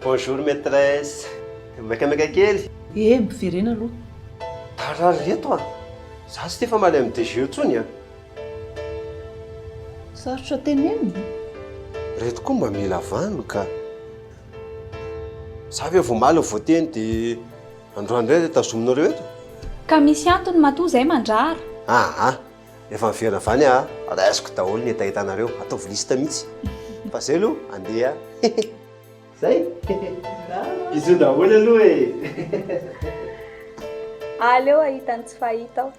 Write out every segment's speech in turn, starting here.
Bonjour maîtresse. Makamaka kely. Miverena aloha. Tarary reto a. Za tsy tefa maly amin'ny DG tsony a. Sarotra tenenina. Reto koa mba mila vano ka. Za ve vao maly vao teny dia androany indray dia tazominareo eto. Ka misy antony matoa izay mandrara. Efa miverina vany a. Raisiko daholo ny entahitanareo. Ataovy lista mihitsy. Fa zay aloha andeha. Zay. Izy daholo aloha e. Aleo ahitany tsy fahita aho.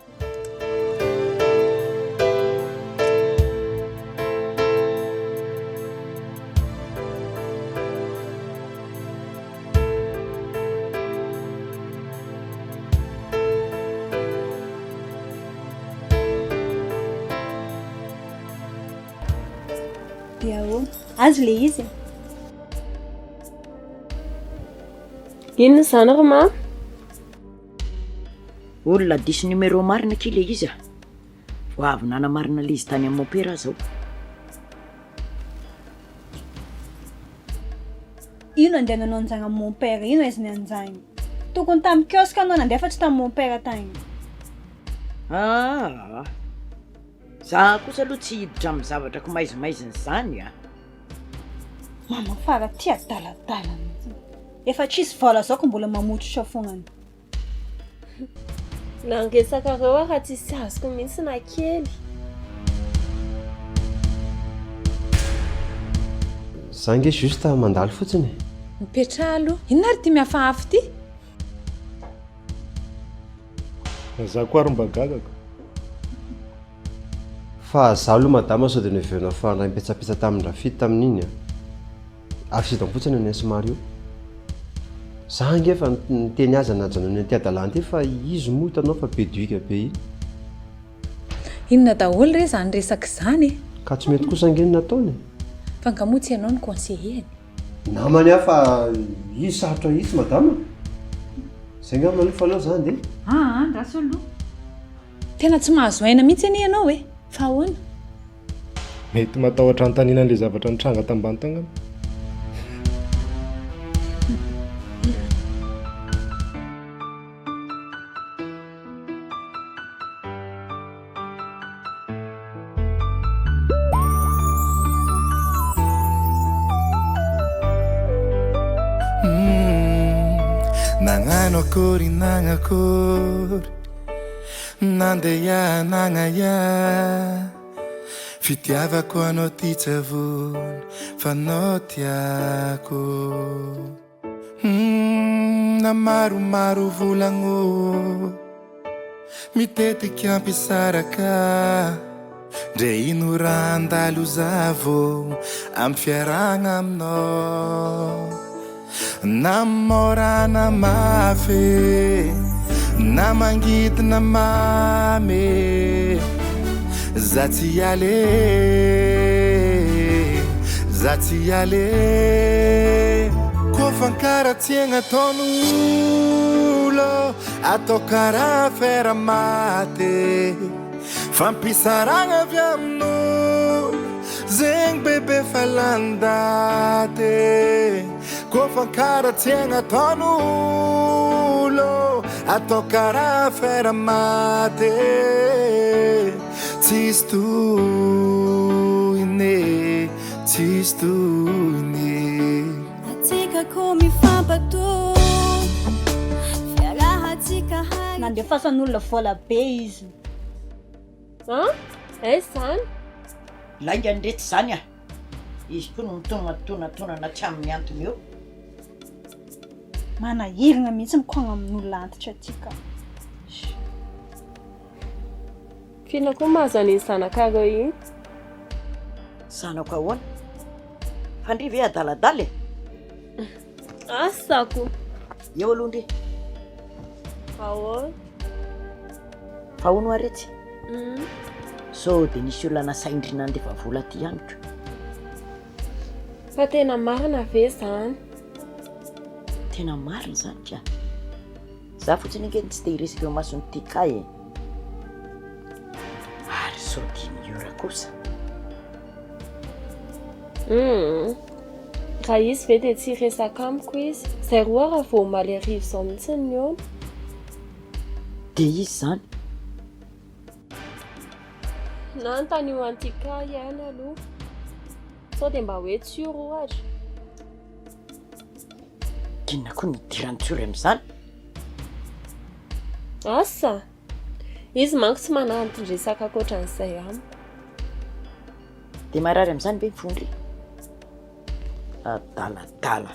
Azo le izy. Inona izany ro ma? Olona diso numéro marina kely le izy a. Vao avy nanamarina le izy tany amin'ny opéra zao. Ino andeha nanao an'izany amin'ny mon père, ino aiziny an'izany? Tokony tamin'ny kiosque anao nandeha fa tsy tamin'ny mon père tany. Za kosa aloha tsy hiditra amin'ny zavatra ko maizimaizina izany a. Mama fara tia daladala mihitsy. Efa tsisy vola zao ko mbola mamotrotra fognany. Nangesaka reo raha tsisy azoko mihitsy na kely. Za nge juste mandalo fotsiny. Mipetraha aloha. Inona ary ty miafahafy ty? Za koa ary mba gagako. Fa za aloha madama sao dia neverina fa naimpetsapetsa tamin'ny rafity tamin'iny a. Accident fotsiny ny somary io. Za nge fa niteny azy nanjana ny tia-dalàna ty fa izy moa hitanao fa be duika be iny. Inona daholo re zany resaka izany e? Ka tsy mety kosa nge nataony. Fa ngamotsy ianao ny conseilleny. Namany aho fa izy sarotra izy madama. Zay nga malofa aloha zany dia. Rasy aloha. Tena tsy mahazo aina mihitsy ani ianao e. Fa ahoana? Mety matahotra antanina an'ilay zavatra nitranga tambany tangana. Nangakory nangakory nandeha nangaya fitiavako anao ty tsavony fa anao tiako na maromaro volagno mitetika ampisaraka ndre ino raha andalo zavo amy fiaragna aminao na morana mafy na mangidina mamy za tsy ale kofa nkaratsiagna taon'olo atao karaha Afera Maty fampisaragna avy amin'olo zegny bebe falandate kofa nkaratsiagna taon'olo atao karaha Afera Maty tsisy tohiny Atsika ko mifampato fiarahatsika hay nandefasan'olona vola be izy. Zany? Lainga ndrety zany a. Izy koa no mitonatonatonana tsy amin'ny antony eo. Manahirana mihitsy mikogna amin'olona antitra atsika. Fina koa mahazany ny zanakareo iny. Zanako ahoana? Fandriva e adaladala e. Asako. Eo aloha ndre. Ahoana? Fa hono aretsy. So dia nisy olona nasaindrina andefa vola ty anitra. Fa tena marina ve zany? Tena marina zany tia. Za fotsiny nge tsy dia hiresaka eo masony ty kay e. Ary so 10 000 € kosa. raha izy ve dia tsy resaka amiko izy zay roa raha vao maly arivo izao mihitsy ny ony dia izy zany nantany io antika ihany aloha sao dia mba hoe tsiro ohatra kinona koa nidirantsoro amin'izany asa izy manko tsy manantondresaka ankoatran'izay amiko dia marary amin'izany be mifondry adaladala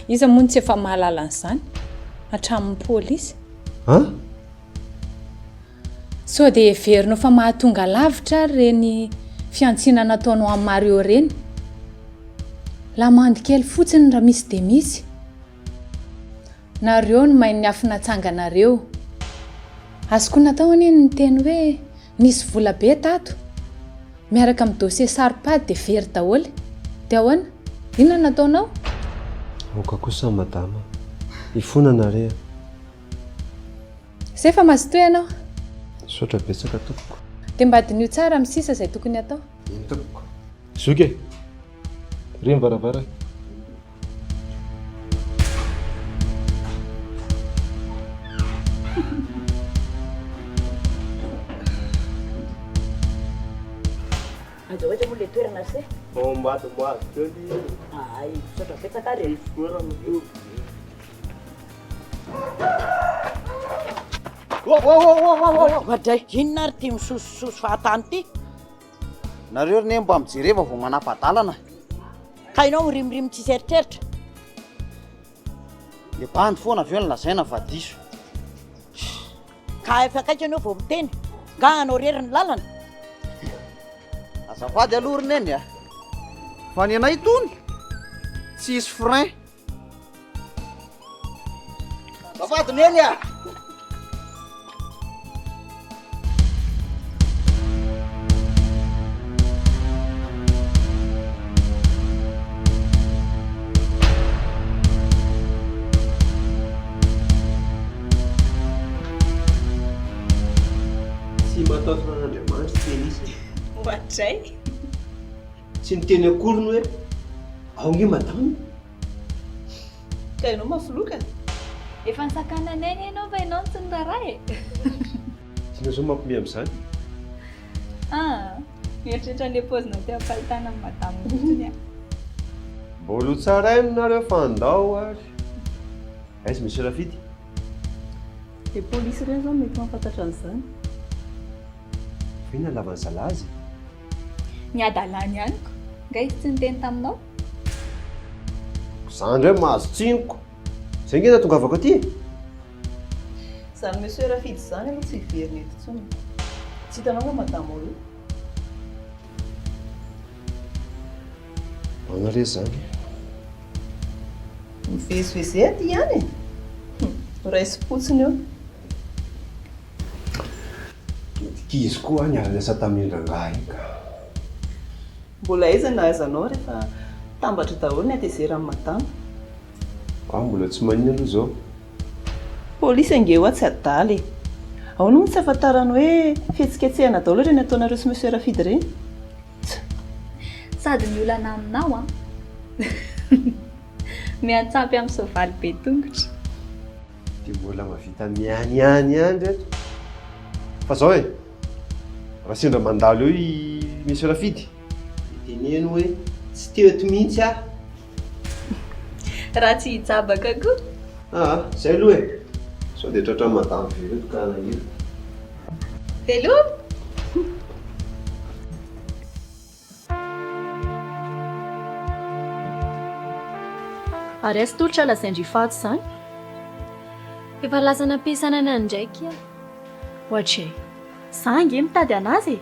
izy mony tsy efa mahalala an'izany hatramin'ny pôlisy a so dia heverinao fa mahatonga lavitra reny fiantsiana nataonao amin'ny Mario reny lamandy kely fotsiny raha misy dia misy nareo no mahay ny afinatsanganareo azoko natao anie ny teny hoe nisy vola be tato miaraka amin'ny dossier saripady dia very daholo dia ahoana inona nataonao oka kosa madama ifonana zay fa mazotoy ianao sotra betsaka tompoko dia mba dinio tsara amin'ny sisa izay tokony atao iny tompoko zoky reny varavara aza ohatra moa le toerana se mbatombazo kely ay sotra betsaka reny vadray inona ary ty misosososo fahatany ty nareo rene mba mijereva vao manapa-dalana ka ianao mirimiriry tsy seritreritra le bandy foana avy eo ny lazaina va diso ka efa akaika anao vao miteny nga anao rery ny lalana azafady aloha rineny a fa ny anay tony tsy isy frein azafady neny a Manandriamanitra teny izy ohatray tsy niteny akory ny hoe aonge madama ka ianao mafoloka efa nisakananay ianao fa ianao tsy niraray tsy nazao mampime amin'izany mieritreritra le pozina teo am-pahitana amin'ny madama mihitsiny mbola ho tsara ino nareo fandao ary aizy misy rafidy dia polisy ireny zao mety mahafantatra an'izany fina lavany zalazy ny adalany ihanyko nga izy tsy niteny taminao zany ndray mahazo tsiniko zay ngena tonga avako aty izany monsieur rafidy izany aloha tsy hiveriny eto tsony tsy hitanao moa madama olo manare zany mivezivezy aty ihany raisy fotsiny eo izy koa niara-niasa tamin'ny rangahy ka mbola iza nahazanao rehefa tambatra daholo ny atezera amin'ny madama mbola tsy manina aloha zao polisy ange hoa tsy adaly ao no tsy afantarany hoe fihetsiketsehana daholo reny ataonareo sy monsieur rafidy reny sady miolana aminao miantsampy amin'ny soavaly be tongotra dia mbola mavita mianiany ihany reto fa zao e raha sendra mandalo eo i monsieur rafidy teneno hoe tsy teo eto mihitsy aho raha tsy hijabaka koa zay aloha e sao dia tratra madama vereto ka nahira velo ary asy tolotra lazaindry faty izany efa lasa nampiasanana ndraiky ohatray za nge mitady anazy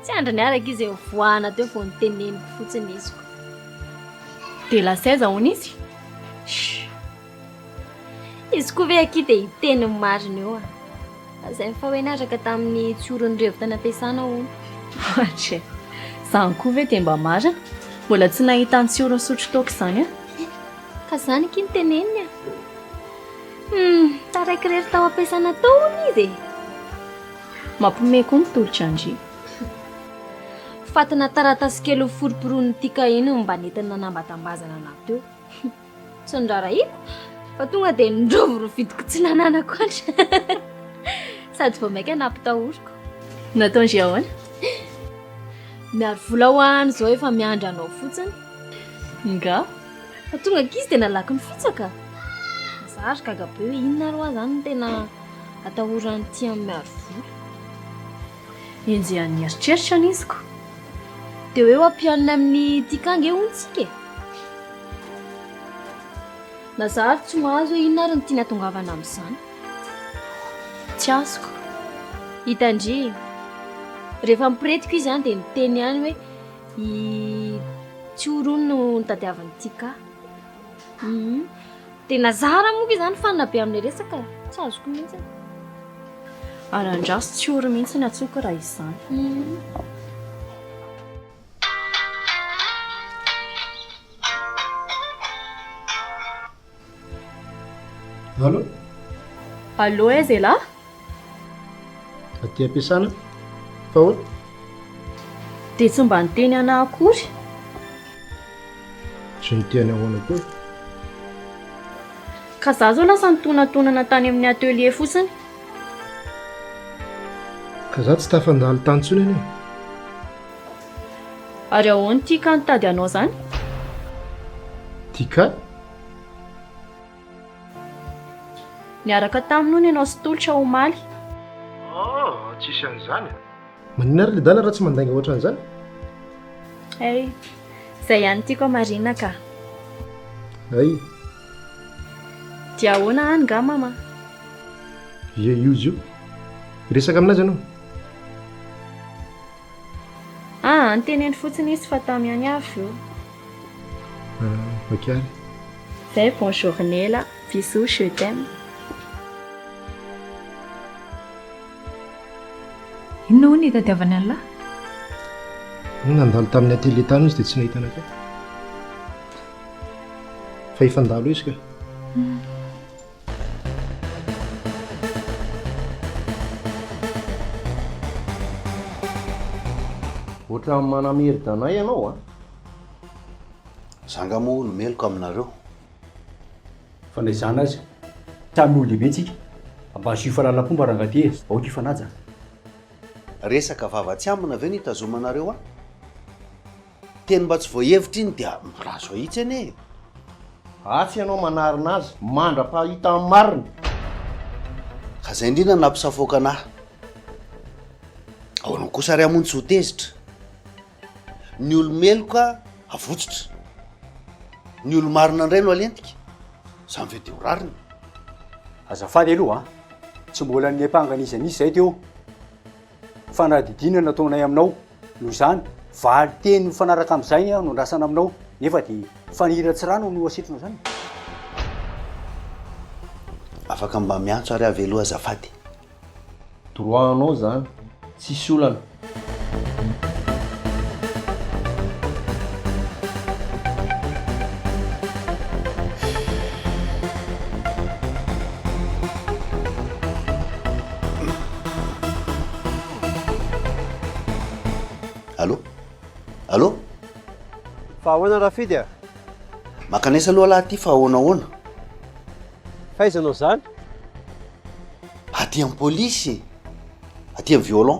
tsy andra ny araka izy voana teo vao niteneniko fotsiny iziko dia lasaiza hony izy koa ve aky dia hiteny mariny eo zay fa hoe natraka tamin'ny tsiorony revo tany ampiasana hony ohatray izany koa ve dia mba marina mbola tsy nahita ny tsiorony sotro toaka izany ka zany ky nyteneniny taraikirery tao ampiasana taony izy mampiomehy koa mitolotra andry fatina taratasy kely ho foroporony tika iny mba nentina nambatambazana ana teo tsy ndrara iko fa tonga dia ndrovoro vidiko tsy nananako andra sady vao maika nampitahoriko natao ndry ahoana miaro vola ho any zao efa miandra anao fotsiny nga fa tonga kizy dia nalaky ny fitsaka zary kagabe hoe inona roa zany no tena atahorany ty amin'ny miaro vola enjehan'ny eritreritra aniziko dia hoe ho ampianina amin'ny tikange ontsika na zary tsy mahazo hoe inona ary ny tiana tongavana amin'izany tsy azoko hitandry rehefa mipiretiko izy any dia miteny ihany hoe tsy orony no nitadiavany tika tena zara moka izany fanina be amin'ny resaka tsy azoko mihitsy ary andraso tsy ory mihitsy ny atsoko raha izany allo allo aiza lahy aty ampiasana fa hoana dia tsy mba niteny ana akory tsy niteny ahoana koa ka za zao lasa nitonantonana tany amin'ny atelier fotsiny ka za tsy tafandalo tany tsony anie ary ahoany tika nitady anao zany tika niaraka taminao ny anao sy tolotra omaly tsisy an'izany manina ary le dala raha tsy mandainga ohatran'izany ay izay ihany tiako marina ka ay dia ahoana any nga mama ie io izy io resaka aminazy ianao niteneny fotsiny izy fa tamy any avy io okary zay bon journée la bisous je t'aime inona ho ny tadiavany an'lahy nandalo tamin'ny atelier tany izy dia tsy nahitana ka fa ifandalo izy ka ohatra manamery-danay ianao a zanga moa no meloko aminareo fa na izany azy tamy olo lehibe tsika mba sy falalam-pomba rangaty aoka ifanaja resaka vavatsy ambina ve nitazomanareo a teny mba tsy voahevitra iny dia mirazo ahitsy ane atsy ianao manarina azy mandra-pahita amin'ny marina ka zay indrina nampisafoaka anahy ahoana kosa ary amony tsy ho tezitra ny olomeloka avotsitra ny olo marina indray no alentika zany ve de ho rariny azafady aloha tsy mbola ny ampangana izy anisy zay teo fanadidina nataonay aminao noho izany valy teny mifanaraka amin'izay no ndrasana aminao nefa dia faniratsy rano no asitrina zany afaka mba miantso ary avy aloha azafady droanao zany tsisy olana allo allo fa ahoana rafidy a makanesa aloha lahy ty fa ahoanahoana faizanao zany aty amin'ny polisy aty amin'ny violon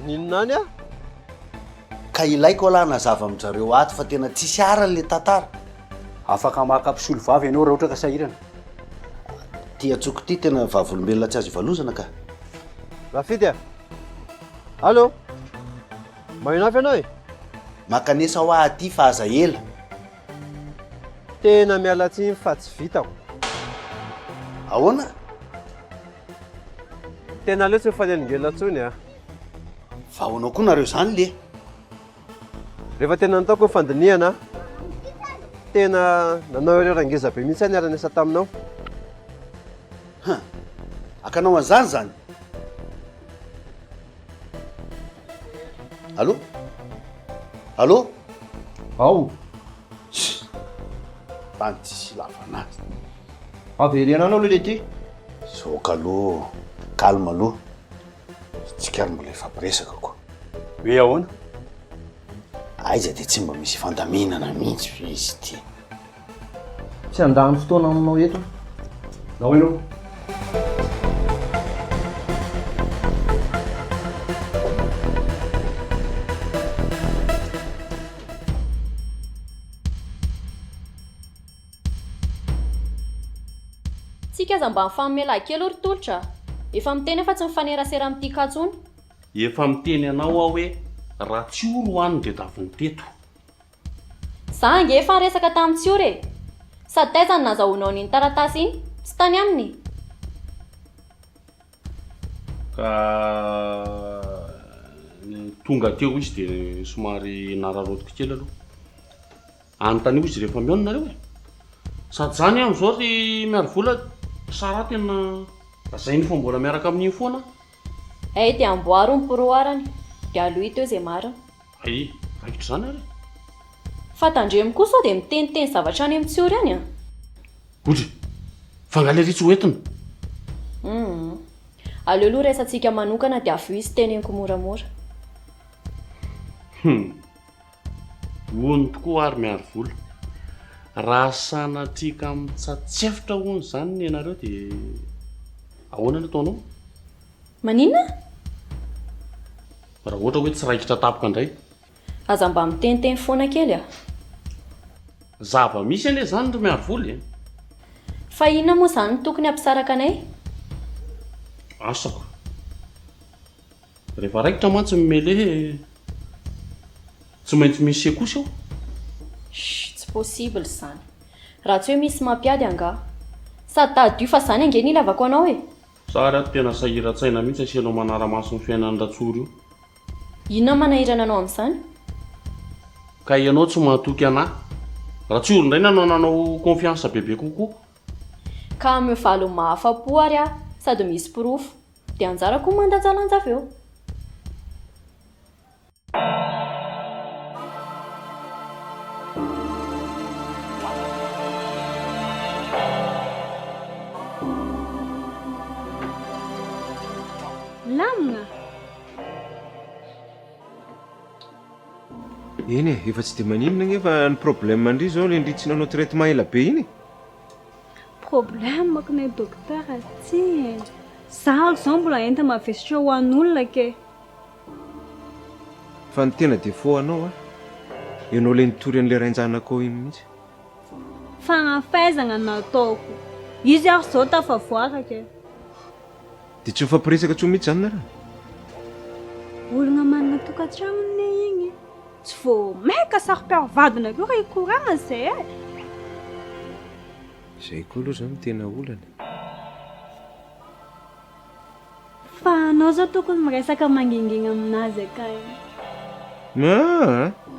ninona any a ka ilaiko alahy nazava amin'zareo ato fa tena tsisy arany le tantara afaka makapisolo vavy ianao raha ohatra ka sahirana ty atsoko ty tena vavolombelona tsy azo ivalozana ka rafidy a allo mahino avy ianao e makanesa ho ahy aty fa aza ela tena mialatsiny fa tsy vitako ahoana tena leo tsy mifanelingela tsony a fa ahoanao koa nareo zany le rehefa tena nataoko ny fandiniana tena nanao ireo rangeza be mihitsy any aranesa taminao akanao an'izany zany allo allo ao tany tsisy lavanazy. Avery anao aloha le ty. Saoka aloha, calme aloha. Tsika ary mbola ifampiresaka koa. Hoe ahoana? Aiza dia tsy mba misy fandaminana mihitsy izy ty. Tsy andany fotoana aminao eto. Nao ianao? Tsika aza mba mifanomela kely ry tolotra. Efa miteny fa tsy mifanerasera amin'ity katsony. Efa miteny anao aho hoe raha tsy oro hoany dia daviny teto. Za nge efa niresaka tamin'ny tsioro e. Sady taizany nazahoanao n'iny taratasy iny, tsy tany aminy. Ka tonga teo izy dia somary nararotiko kely aloha. Anontany izy rehefa mionona nareo e. Sady zany amin'izao ry miaro vola sara tena lazainy fa mbola miaraka amin'iny foana. Ay dia amboaro ny poroarany, dia aloha teo izay marina. Ay, raikitra zany ary. Fa tandremo kosa dia miteniteny zavatra any amin'ny tsioro any a. Otra, fangaleritsy ho entina. Aleo aloha resantsika manokana dia avy izy teneniko moramora. Hoany tokoa ary miaro vola. Raha sanatrika mitsatsefitra hoany zany ny ianareo dia ahoana ny ataonao? Maninona? Raha ohatra hoe tsy raikitra tapoka indray. Aza mba miteniteny foana kely a. Zava misy anie zany ry miaro vola e. Fa inona moa zany no tokony hampisaraka anay? Asako. Rehefa raikitra mantsy mimele tsy maintsy misy kosa eo. Tsy possible zany. Raha tsy hoe misy mampiady anga. Sady tadio fa zany ange ny ilavako anao e. Sary ato tena sahiran-tsaina mihitsy asianao manara-maso ny fiainan'ny ratsoro io. Inona manahirana anao amin'izany? Ka ianao tsy mahatoky anahy. Ratsoro indray nanao nanao confiance bebe kokoa. Ka amin'ny valo mahafa-po ary a, sady misy pirofo. Dia anjarako mandanjalanja avy eo. Lamina. Eny e, efa tsy dia maninona nefa ny problème mandry zao le ndritsinanao traitement ela be iny. Problème manko ny docteur ty. Zaho zao mbola enta mavesitra ho an'olona ke. Fa ny tena défaut anao a, ianao le nitory an'le rain-janako iny mihitsy. Fanafaizana nataoko. Izy ary zao tafavoaka ke. Dia tsy mifampiresaka tsao mihitsy zany na raha. Olona manana tokantranony igny. Tsy vao maika sarom-piavadina koa raha ikorana zay e. Zay koa aloha zany tena olana. Fa anao zao tokony miresaka mangingina aminazy akany.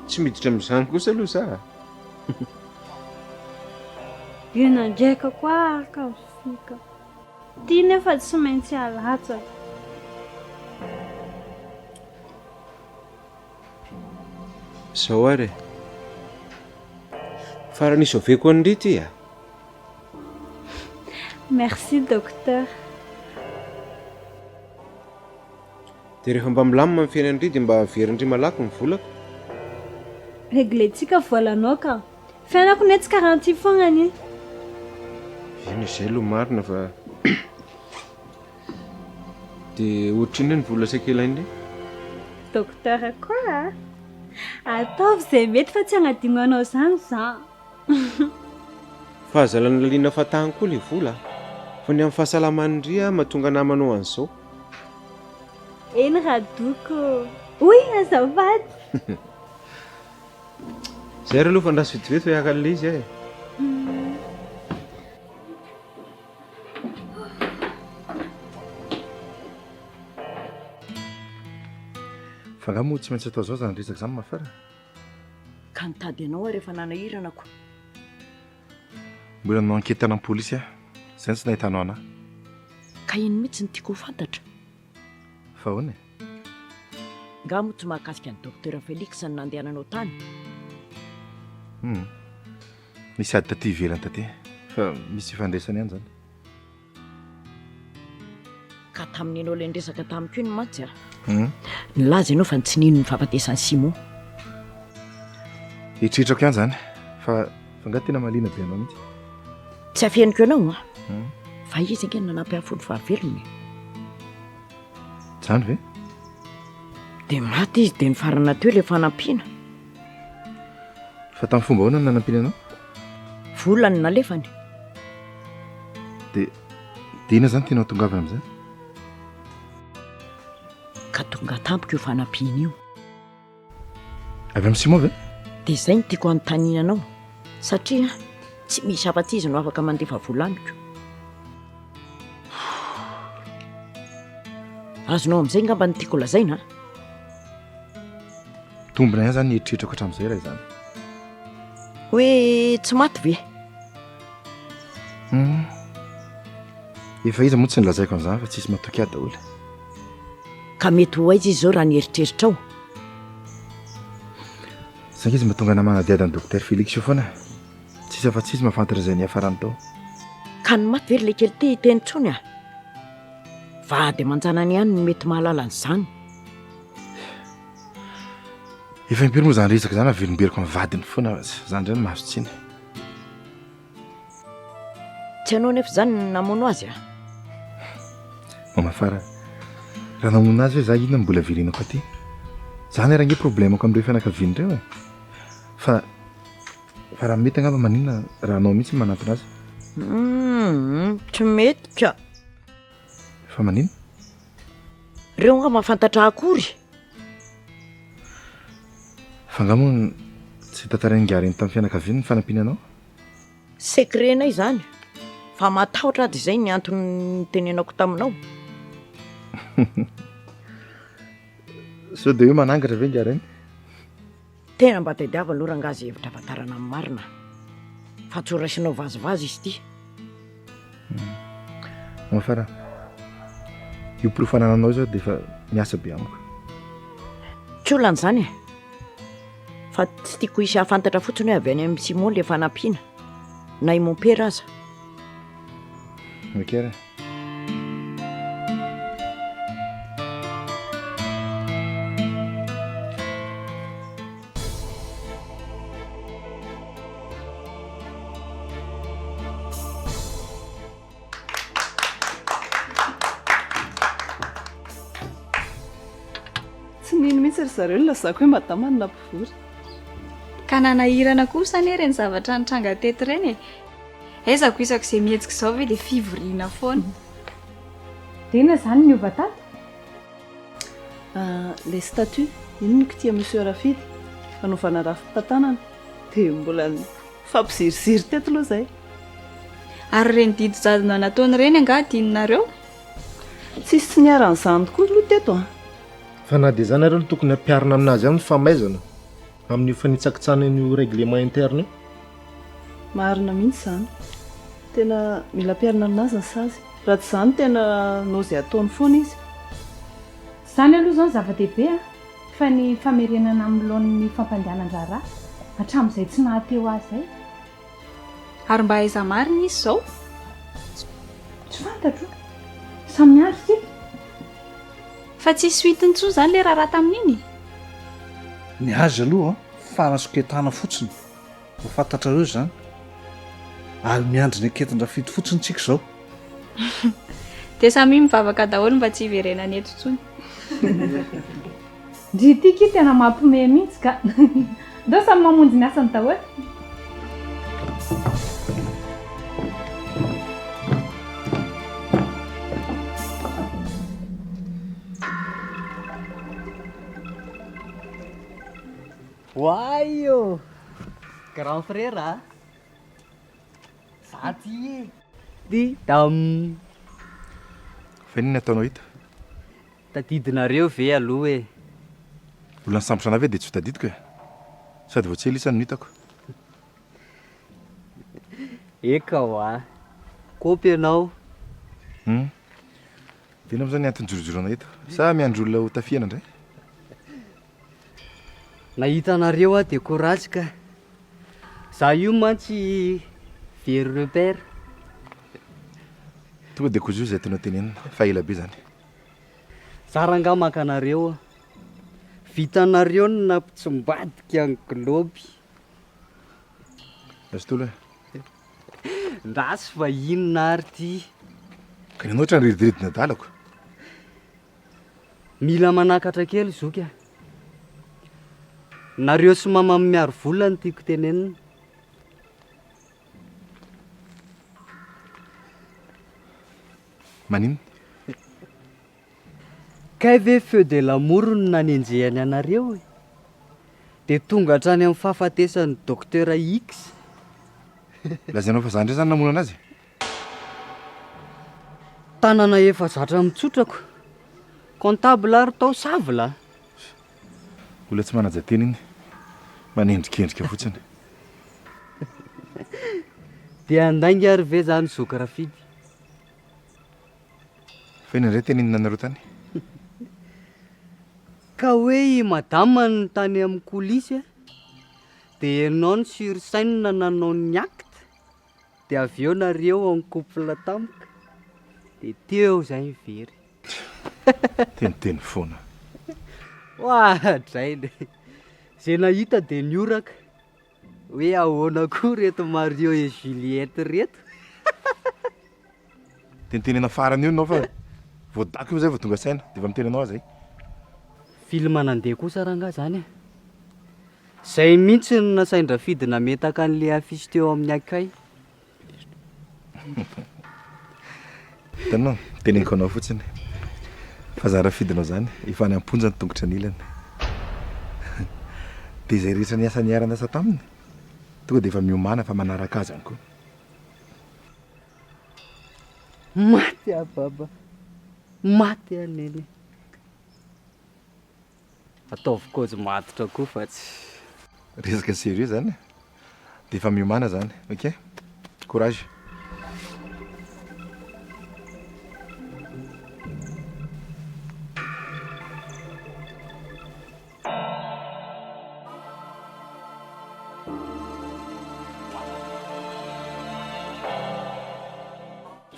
Tsy miditra amin'izany kosa aloha za. Io nandraika koa araka fika. Tia nefa tsy maintsy alatsaka. Sao ary. Farany isaoveko an'ry ty a. Merci docteur. Dia rehefa mba milamina amin'ny fiainan'ry dia mba verindry malaky ny volako. Reglentsika volanao ka. Fiainako ne tsy garantie foana ni. Eny izay aloha marina fa dia ohatriny ny vola saikelainy. Docteur koa. Ataovy izay mety fa tsy hanadino anao zany za. Fahazalana laliana fatahany koa le vola. Fa ny amin'ny fahasalaman'ry mahatonga namanao an'izao. Eny radoko. Oy, azafady. Zay ary aloha fa ndraso vetivety fa hiaka an'ilay izy e. Fa nga moa tsy maintsy atao zao zany resaka zany Afera. Ka nitady anao rehefa nanahirana ko. Mbola nanao enquête tany amin'ny polisy a. Zay tsy nahitanao anahy. Ka ino mihitsy ny tiako ho fantatra. Fa ahoana? Nga moa tsy mahakasika ny docteur Félix ny nandehananao tany. misy ady taty ivelany taty fa misy ifandraisany ihany zany. Ka tamin'ny ianao ilay nresaka tamiko io ny Maty nilaza ianao fa tsy nino ny fahafatesany Simon. Hitritrako ihany zany fa nga tena malina be anao mihitsy. Tsy afeniko ianao fa izy ange nanampy amin'ny folo fahavelony. Zany ve? Dia maty izy dia ny farana teo ilay fanampiana. Fa tamin'ny fomba ahoana no nanampiana anao? Volany nalefany. Dia ina zany tianao tongavana amin'izany? Ka tonga tampoko io fanampiana io. Avy amin'ny Simon ve? Dia izay no tiako anontaniana anao satria tsy misy afa-tsy izy no afaka mandefa volamiko. Azonao amin'izay ngamba ny tiako lazaina? Tombona ihany zany nieritreritrako hatramin'izay raha izany. Hoe tsy maty ve? Efa izy moa tsy nilazaiko an'izany fa tsisy matoky ahy daholo. Ka mety ho aiza izy izao raha nieritreritrao? Zaka izy mahatonga namanadiady an'i Docteur Félix io foana. Tsisy afa-tsy izy mahafantatra izay ny Aferany tao. Ka ny maty ve ilay kely ty teny tsony a? Vady aman-janany ihany no mety mahalala an'izany. Efa impiry moa zany resaka zany avelomberiko amin'ny vadiny foana zany indray no mahazo tsiny. Tsy hanao nefa zany namono azy a? Mama Afara, raha namono azy hoe za inona mbola verenako aty? Zany raha nge problemako amin'ireo fianakaviany ireo e. Fa raha mety angamba maninona raha anao mihitsy manantona azy? Tsy mety ka. Fa manino? Reo nga mahafantatra akory. Fa angamo tsy tantaraingareny tamin'ny fianakaviany ny fanampiana anao? Sekrenay zany. Fa matahotra ady izay ny antony tenenako taminao. So dia hoe manangatra ve ngareny? Tena mba tadiava aloha rangazy hevitra afantarana amin'ny marina. Fa tsy ho raisinao vazivazy izy ity. Mafara, io pirofanananao zao dia efa miasa be amiko. Tsy olan'izany e. Fa tsy tiako hisy hafantatra fotsiny hoe avy any amin'ny Simon ilay fanampiana. Na i mon père aza. Mekera. Tsy nino mihitsy ry zareo ny lazako hoe madamanina mpivory. Ka nanahirana kosa anie reny zavatra nitranga teto ireny e. Ezako isako izay mihetsika izao ve dia fivoriana foana. Dina zany ny ova tato? Les statuts, ino no kitia monsieur Rafidy fanaovana rafi-tantanana dia mbola fampiziriziry teto aloha izay. Ary reny didy jadona nataony ireny anga dininareo? Tsisy tsy niaran'izany tokoa aloha teto a. Fa na dia zany areo no tokony ampiarina aminazy amin'ny famaizana amin'io fanitsakitsana io règlement interne io. Marina mihitsy zany. Tena mila ampiarina aminazy ny sazy. Raha tsy izany tena nao izay ataony foana izy. Zany aloha zao ny zava-dehibe fa ny famerenana amin'ny laon'ny fampandehanan-draharaha hatramin'izay tsy nahateo azy zay. Ary mba aiza marina izy izao? Tsy fantatro. Samy hazo tsika. Fa tsy suitiny tsoa zany ilay raharaha tamin'iny. Ny azy aloha farany soketana fotsiny. Mafantatra ireo zany. Ary miandry ny aketin-drafidy fotsiny tsika izao. Dia samy mivavaka daholo mba tsy hiverenana eto intsony. Ndry tika tena mampiomehy mihitsy ka. Ndao samy mamonjy ny asany daholo. Waio, grand frère Saty di dam. Fa inona ataonao hita? Tadidinareo ve aloha e? Olona sambotra anavy dia tsy ho tadidiko e. Sady vao tsy elisany no hitako. Eka hoa, kopy ianao. Tena amin'izany antony jorojorona hita. Sa miandry olona ho tafiana indray? Nahita anareo aho dia koratsy ka Za io mantsy very repère. Tonga dia koa izy io izay tena tenenina fa ela be zany. Tsara nga maka anareo. Vitanareo no nampitsombadika ny globy. Azo tolo e. Ndasy fa inona ary ty. Ka ny anao ohatran'ny ridiridina dalako. Mila manakatra kely zoka. Nareo sy mama miaro vola ny tiako tenenina. Maninona? Kay ve feu de l'amour no nanenjehany anareo e. Dia tonga hatrany amin'ny fahafatesan'ny docteur X. Lazainao fa zany ndray zany namono anazy? Tanana efa zatra mitsotrako. Comptable ary tao savila. Olona tsy manajatena iny. Manendrikendrika fotsiny. Dia andaingy ary ve zany zoka rafidy. Fa ina indray tenenina anareo tany? Ka hoe madama ny tany amin'ny coulisse dia ianao ny sur-scène nanao ny acte. Dia avy eo nareo en couple tampoka. Dia teo izay very. Teniteny foana. Drainy. Izay nahita dia nioraka. Hoe ahoana koa reto Mario et Juliette reto. Tenitenena farany io nao fa voadako io zay vao tonga saina dia efa mitenenao zay. Film nandeha kosa raha nga zany. Zay mihitsy no nasain-drafidy nametaka an'ilay afisy teo amin'ny akay. Hitanao, teneniko anao fotsiny. Fa za rafidinao zany, efa any amponja ny tongotra anilany. Dia izay rehetra ny asa niarana asa taminy, tonga dia efa miomana fa manaraka azy any koa. Maty ababa. Maty aneny. Ataoviko azy matotra koa fa tsy. Resaka sérieux zany. Dia efa miomana zany, ok? Courage.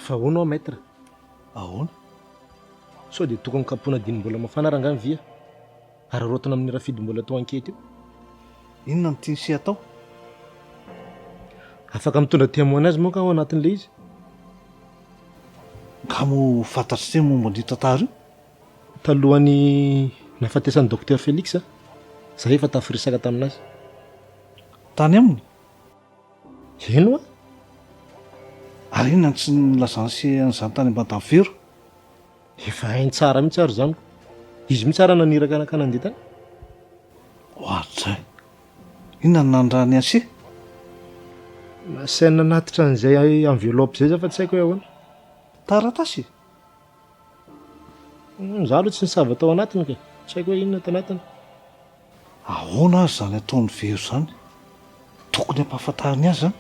Fa ahoana ao maître? Ahoana? Sao dia tokony kapoana dinim-bola mafana raha angany via. Ary rotona amin'ny rafidy mbola atao ankety io. Inona no tiany sy atao? Afaka mitondra témoin azy moa ka ao anatin'ilay izy. Ka mo fantatry se momba ny tantara io? Talohan'ny nahafatesan'ny docteur Félix zahay efa tafiresaka taminazy. Tany aminy? Eno a? Ary inona tsy nilazany sy an'izany tany Ambatavero? Efa hainy tsara mihitsy ary zaniko. Izy mihitsy ara naniraka anaka nandeha tany. Ohatray. Inona no nandrany ase? Nasaina natitra an'izay enveloppe zay fa tsy haiko hoe ahoana. Taratasy? Za aloha tsy nisava tao anatiny ka. Tsy haiko hoe inona tao anatiny. Ahoana azy zany ataony vero zany? Tokony ampahafantariny azy zany?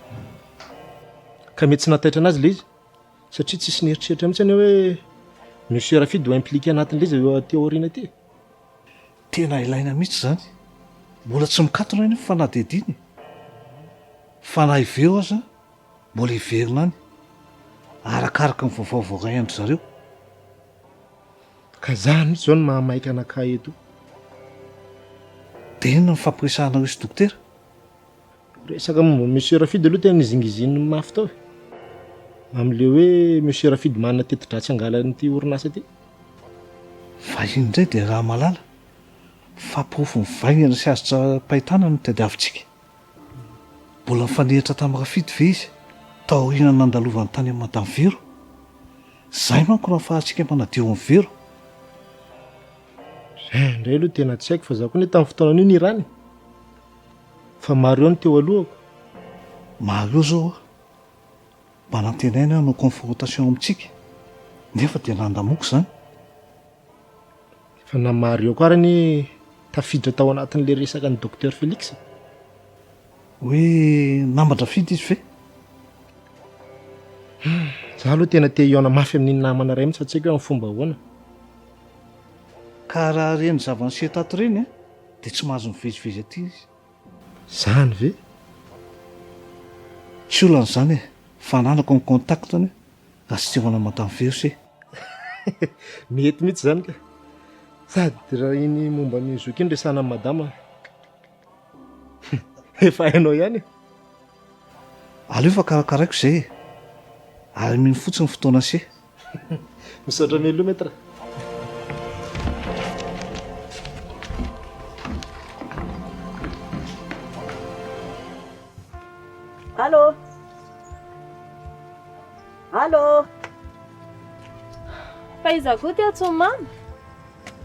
Ka mety tsy nataitra anazy ilay izy. Satria tsisy nieritreritra mihitsy hoe monsieur Rafidy doit impliquer anatin'ilay izy eo aty aoriana aty. Tena ilaina mihitsy zany. Mbola tsy mikatona iny fa nadediny. Fa na iveo aza, mbola iverina any. Arakaraka ny vaovao voaray andry zareo. Ka zany mihitsy zao no mahamaika anakay eto. Dia inona ny fampiresahana hoe sy dokotera? Resaka momba monsieur Rafidy aloha tena nizingiziny mafy tao. Amin'ilay hoe monsieur Rafidy manana teti-dratsy angalan'ity orinasa ity. Fa iny indray dia raha malala. Fampirofo ny vaingana sy azotra pahitana no tadiavintsika. Mbola mifanehitra tamin'ny Rafidy ve izy? Tao aoriana nandalovany tany amin'ny Madame Vero. Zay manko no ahafahantsika manadio amin'ny Vero. Indray aloha tena tsy haiko fa za koa ny tamin'ny fotoana an'io nirany. Fa Mario ny teo alohako. Mario zao mba nantenaina no confrontation amintsika. Nefa dia nandamoko zany. Fa na Mario koa arany tafiditra tao anatin'ilay resaka ny docteur Félix. Hoe naman-drafidy izy ve? Za aloha tena te hiona mafy amin'iny namana iray mihitsy fa tsy haiko hoe amin'ny fomba ahoana. Ka raha reny zavany tato reny dia tsy mahazo mivezivezy aty izy. Zany ve? tsy olan'izany e fananako ny kontaktany raha sy tsiavana matamin'ny verse mety mihitsy zany ka sady raha iny momba ny zoky iny resana ny madama efa hainao ihany aleo fa karakaraiko izay ary mino fotsiny fotoana se misaotra melo metra Allô? Allô? Faiza koa ty atsoa mama?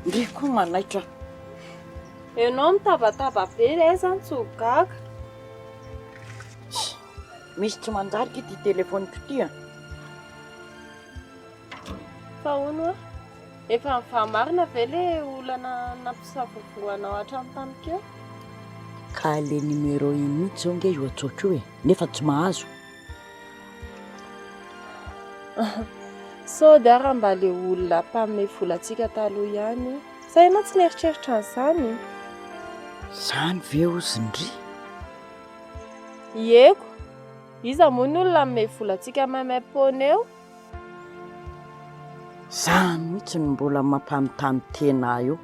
Ndry koa manaitra. Ianao mitabataba be ray zany tsy ho gaga. Misy tsy manjarika ity telefoniko ity a. Fa hono a? Efa mifamarina ve le olana nampisavovoanao hatramin'ny tamikeo? Ka le numéro iny mihitsy zao nge io atsotra io e, nefa tsy mahazo. Sao dia raha mba le olona mpamme volantsika taloha ihany. Zay ianao tsy nieritreritra an'izany. Zany ve ozy ndry? Ieko, iza moa ny olona mme volantsika mamay-pona eo? Zany mihitsy ny mbola mampanontany tena io.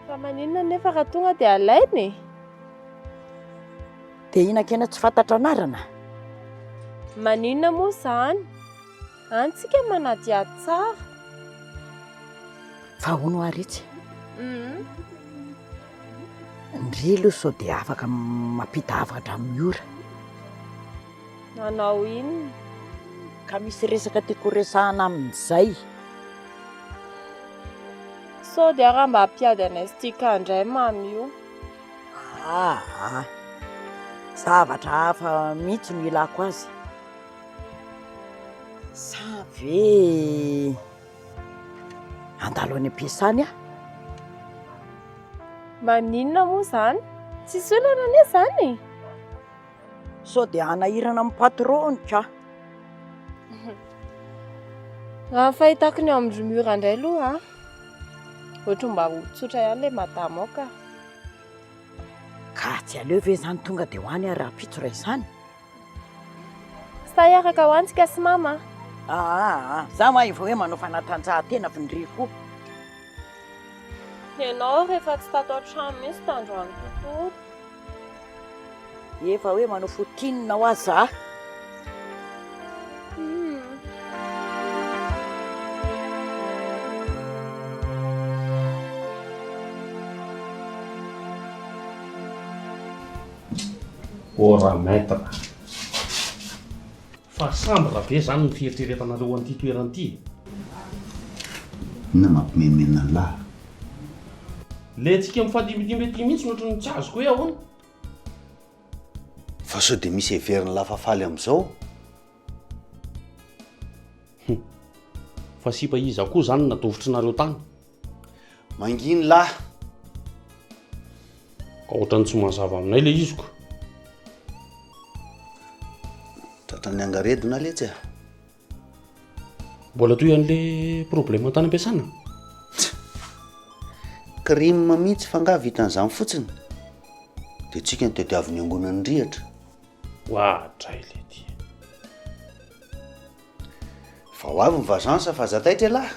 Fa maninona nefa raha tonga dia alainy e? Dia inakena tsy fantatra anarana? Maninona moa zany? Antsika manadia tsara. Fa hono aritsy. Ndry aloha sao dia afaka mampita havatra amin'ny ora. Nanao inona? Ka misy resaka tiako resahana amin'izay. Sao dia raha mba hampiady anay stika indray mamy io. Zavatra hafa mihitsy no ilako azy. Sa ve andalo any am-piasany a? Maninona moa zany? Tsisy olana ane zany? Sao dia anahirana amin'ny patron ka. Raha fahitako ny amin'ny rumura indray aloha a. Ohatry mba ho tsotra ihany le madama ao ka. Ka tsy aleo ve zany tonga dia ho any raha pitsora izany? Sa hiaraka ho antsika sy mama? Za ma efa hoe manao fanatanjahantena findry koa. Ianao rehefa tsy tato an-trano mihitsy tandroany tontolo. Efa hoe manao fotinina ho aza. Ora maître. Fa sambra be zany ny fieritreretanareo an'ity toerana ity. Na mampimemena lahy. Le antsika mifandimbitimby ety mihitsy nohatra ny tsy azoko hoe ahoana. Fa sao dia misy heverina lafafaly amin'izao. Fa sipa iza koa zany nadovitrinareo tany. Manginy lahy. Ka ohatrany tsy mazava aminay le iziko. Tratrany angaredina le tsy. Mbola toy an'le problème tany am-piasana. Crime mihitsy fanga vitan'izany fotsiny. Dia tsika ny tediaviny angonan'ny rihatra. Ohatray le ty. Fa ho avy ny vazansa fa zataitra lahy.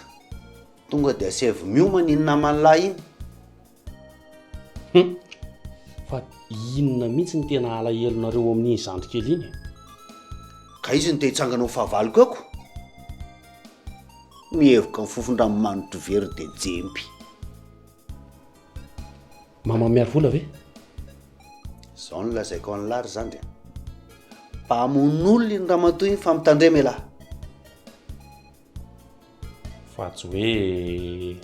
Tonga dia asevy mioma ny namany lahy iny. Fa inona mihitsy ny tena alahelonareo amin'ny zandrikely iny? Ka izy ny te hitsanganao fahavaloko ako. Mihevoka ny fofon-drano manotro very dia jempy. Mama miaro vola ve? Zao no lazaiko any lary zany. Mpamon'olona ny ramatoa iny fa mitandremy lahy. Fa tsy hoe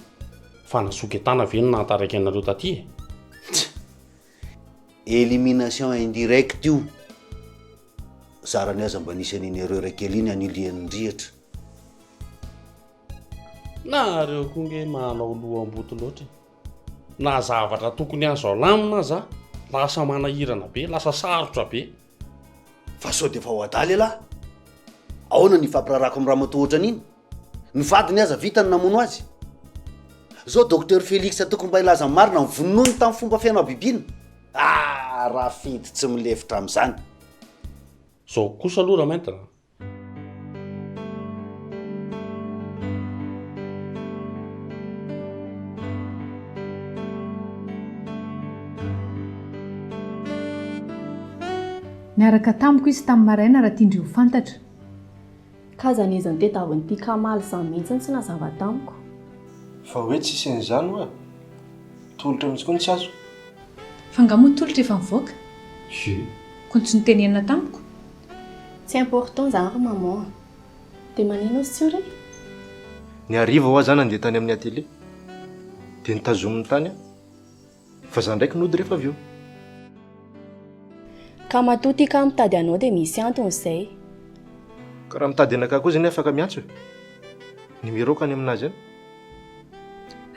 fanasoky tana ve no nahataraiky anareo taty? Élimination indirecte io. Zarany aza mba nisy an'iny erreur kely iny anilian'ny rihatra. Nareo koa nge manao lohamboto loatra. Na zavatra tokony azo alamina za, lasa manahirana be, lasa sarotra be. Fa sao dia fa ho adaly lahy. Ahoana ny fampirarako amin'ny ramatoa ohatran'iny? Ny vadiny aza vita ny namono azy. Zao docteur Félix tokony mba ilaza marina ny vonony tamin'ny fomba fiainao bibiana. Raha fidy tsy milefitra amin'izany. Zao kosa aloha raha mainty raha. Niaraka tamiko izy tamin'ny maraina raha tiandry ho fantatra. Kazana izy ny tetaviny tia kamaly sa mihitsy tsy nazava tamiko. Fa hoe tsisy an'izany hoa. Tolotra mihitsy koa ny tsy azo. Fa angamo tolotra efa mivoaka. Koa tsy nitenenina tamiko. Tsy important zany maman. Dia manino izy tsy re? Ny hariva ho azy zany andeha tany amin'ny atelier. Dia nitazominy tany aho. Fa za ndraiky nody rehefa avy eo. Ka matoa tia ka mitady anao dia misy antony izay. Ka raha mitady anaka koa zany afaka miantso. Nimeroko any aminazy any.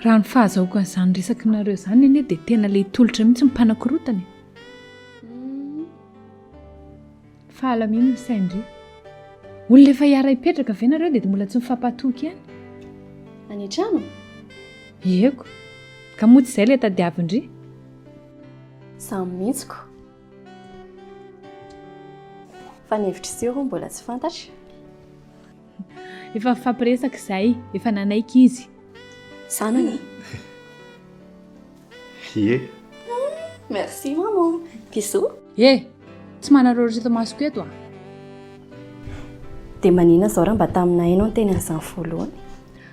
Raha ny fahazahoako an'izany resakinareo izany anie dia tena ilay tolotra mihitsy mipanakorotany. Fahalamino saindry. Olona efa hiara hipetraka ve nareo dia mbola tsy mifampatoky ihany? Any an-trano? Eko. Ka moa tsy izay ilay tadiavindry? Samy mihitsiko. Fa ny hevitra sy eo mbola tsy fantatra. Efa mifampiresaka izay, efa nanaiky izy. Sanany. Ie. Merci maman. Bisous. Tsy manareo reseta masoko eto ah. Dia manina zao raha mba taminay ianao teny an'izany voalohany.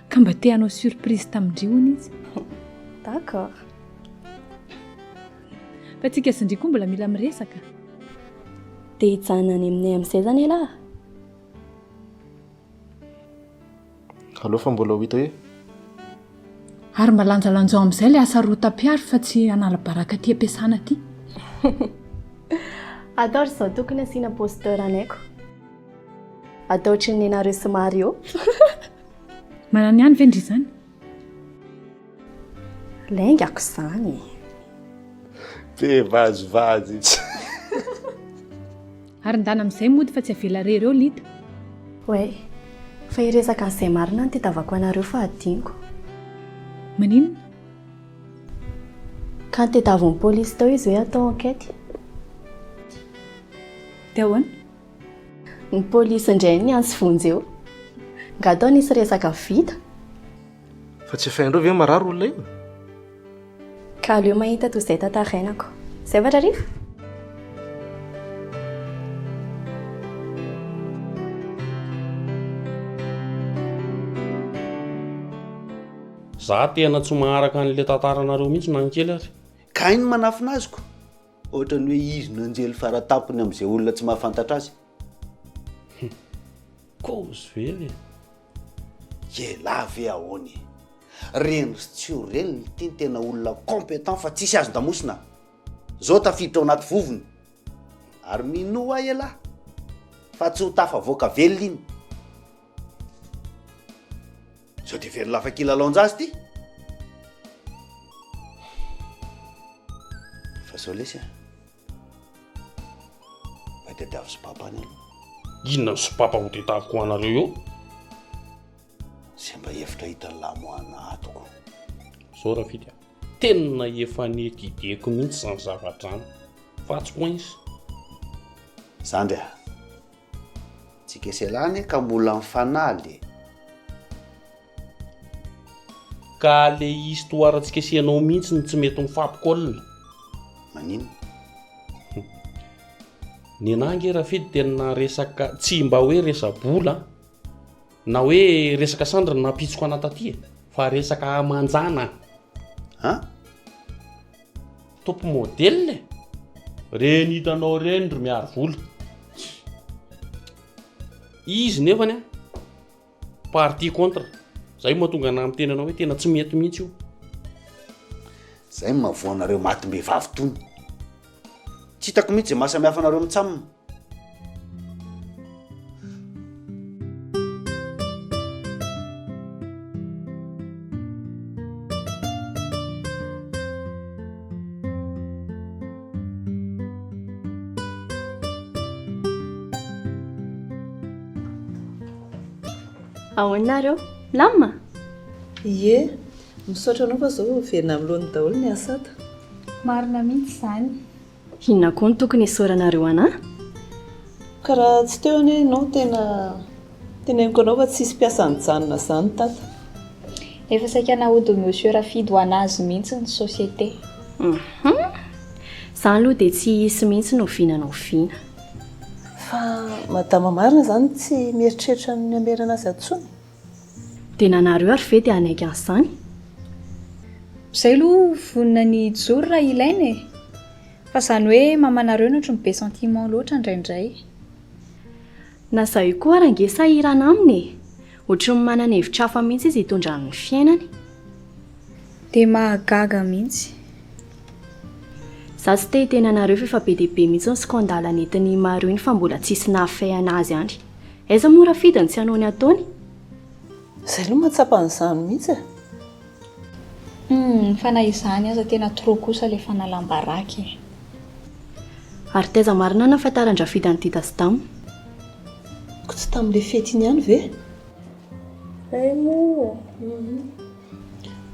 Ka mba te hanao surprise tamindriony izy. D'accord. Fa tsika sindry koa mbola mila miresaka. Dia hijanona any aminay amin'izay zany ela. Allo fa mbola ho hita hoe. Ary mba lanjalanjao amin'izay ilay asa roa tapiary fa tsy hanala baraka aty ampiasana aty. Ataotry izao tokony asiana poster anaiko. Ataotry ny nareo sy Mario. Manana ihany vendry izany? Laingako izany. Be vazivazy. Ary ndana amin'izay mody fa tsy avela rereo lita. Hoe, fa hiresaka an'izay marina ny tetavako anareo fa adiniko. Maninona? Ka ny tetavon'ny polisy tao izy hoe atao enquête. Dia ahoana? Ny polisy indray ny ansy vonjeo. Nga atao nisy resaka vita. Fa tsy faindreo ve marary olona io? Ka aleo mahita toy izay tantarainako. Zay vatra rifa? Za tena tsy maharaka an'ilay tantaranareo mihitsy na ny kely ary. Ka iny manafina azoko. Ohatra ny hoe izy nanjely faratampony amin'izay olona tsy mahafantatra azy. Kozy vely. Lavy ahoany. Reny sy tsy ho reny ty tena olona compétent fa tsisy azo damosina. Zao tafiditra ao anaty vovony. Ary mino ahy ela. Fa tsy ho tafavoaka velona iny. Zao dia very lafa kilalao-njazy ty. Fa zao lesy mba tadiavy sy papa any aloha. Inona sy papa ho tetaviko anareo eo? Sy mba efitra hitany lamoana atoko. Zao raha fity tena efa netideko mihitsy izany zavadrano. Fa tsy pointsy. Zandry tsy keselany ka mbola mifanaly. Ka le histoire tsy kesenao mihitsy ny tsy mety mifapikaolina. Manino? Ny anangy raha fity tena resaka tsy mba hoe resa-bola na hoe resaka sandra napitsoko anaty aty fa resaka amanjana. Top modèle reny hitanao reny ry miaro vola. Izy nefany parti contre. Zay mahatonga ana amin'ny tenanao hoe tena tsy mety mihitsy io. Zay mahavoanareo matim-behivavy tony. Tsy hitako mihitsy zay mahasamihafa anareo mitsamina. Ahoanareo? Lamma? Ie, misaotra anao fa zao verina amin'lohany daholo ny asata. Marina mihitsy izany. Inona koa ny tokony isaoranareo anahy? karaha tsy teo anie ianao tena teneniko anao fa tsisy mpiasa ny janona zany tata. Efa saika nahody monsieur Rafidy ho anazy mihitsy ny société. Zany aloha dia tsy hisy mihitsy no vinanao vina. Fa madama marina zany tsy mieritreritra ny amerana azy atsony. Dia nanareo ary ve dia anaiky an'izany? Izay aloha vonina ny joro raha ilaina e. Fa izany hoe mamanareo no ohatran'ny be sentiment loatra indraindray. Na izay koa range sahirana aminy e. Ohatran'ny manana hevitra hafa mihitsy izy hitondran'ny fiainany. Dia mahagaga mihitsy. Za tsy te hiteny anareo fa be dia be mihitsy ny skandala nentin'ny Mario iny fa mbola tsisy nahafay anazy any. Aiza moa Rafidy ny tsy hanao ny ataony? Izay aloha mahatsapa an'izany mihitsy e. Fa na izany aza tena trop kosa ilay fanalam-baraky. Ary taiza marina nahafantaran Rafidy an'ity tasy Ko tsy tamin'ilay fety iny ihany ve?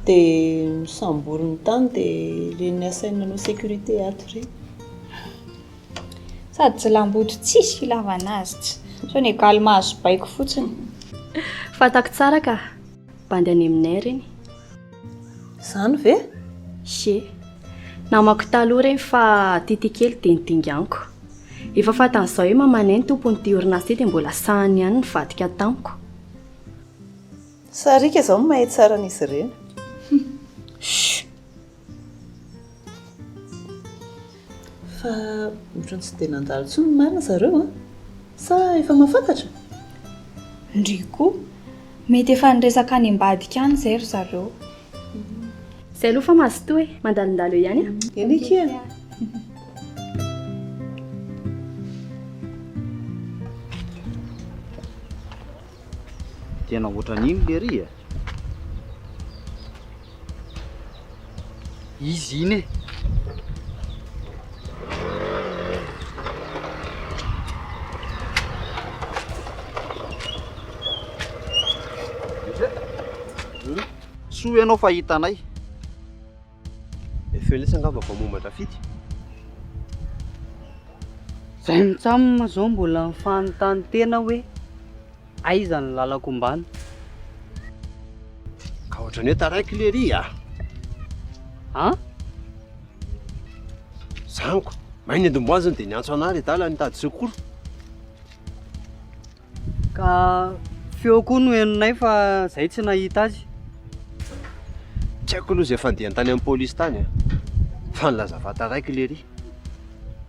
Dia misamboriny tany dia ilay niasaina anao sécurité ato re. Sady tsy lamboto tsisy filavana azy tsy. So ny kalma azo baiko fotsiny. Fantako tsara ka. Bandy any aminay reny. Zany ve? She. Namako taloha reny fa tity kely dia nidinganiko. Efa fantan'izao hoe mamanay ny tompon'ity orinasa ity dia mbola sahany ihany ny vadika tamiko. Sarika izao mahay tsara an'izy ireny. Fa ohatrany tsy dia nandalo intsony ny marina zareo a? Sa efa mahafantatra? Ndriko. Mety efa niresaka any ambadika any izay ry zareo. Izay aloha fa mazotoa e, mandalondalo ihany a. Eny kia. Tena ohatran'iny le ry e. Izy iny e. Soa ianao fa hitanay. Efa lesy angamba fa momba Rafidy. Izay mitsamina izao mbola mifanontany tena hoe aiza ny lalako ombany. Ka ohatrany hoe taraiky le ry a. Zaniko, mainy andomboaziny dia niantso anary dala nitady sekouro. Ka feo koa no henonay fa izay tsy nahita azy. Tsy haiko aloha izay fandehan tany amin'ny pôlisy tany a. Fa nilaza fa taraiky le ry.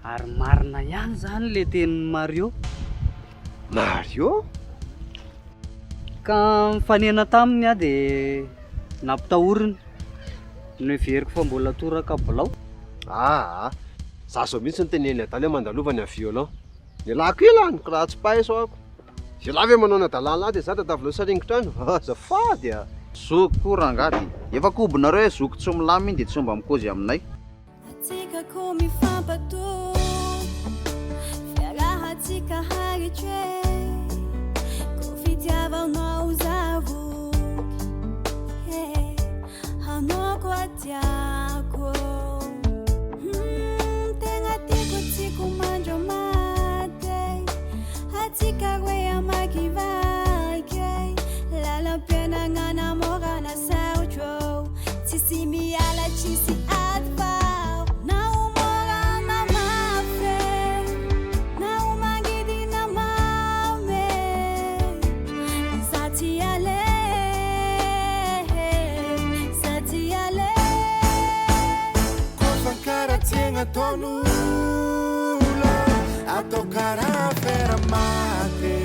Ary marina ihany zany le tenin'ny Mario. Mario? Ka mifanena taminy a dia nampitahoriny. Neveriko fa mbola toraka bilao. Za zao mihitsy ny teneny adaly hoe mandalovany amin'ny violon. Nialako ila ny kiraha tsy paiso ako. Ialahy ve manao nadalàna lahy dia za tadavilo saringitrano. Azafady a. Zoko koa rangady. Efa kobonareo hoe zoko tsy milamy iny dia tsy mba mikozy aminay. Atikako mifampatoa fiarahatsika haritry ko fitiavanao zavoky hanoko atiako tegna tiako tsiko mandro maty atika hoe amakivaky lalam-pianagna namorana sarotro tsisy miala tsisy atfao na umorana mafe na umangidina mame satiale kofankara tiagna ton'olo atao kara Afera maty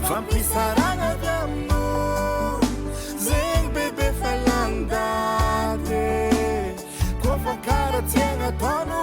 fampisaragna avy aminao zegny bebe fa landady kofankara tiagna ton'olo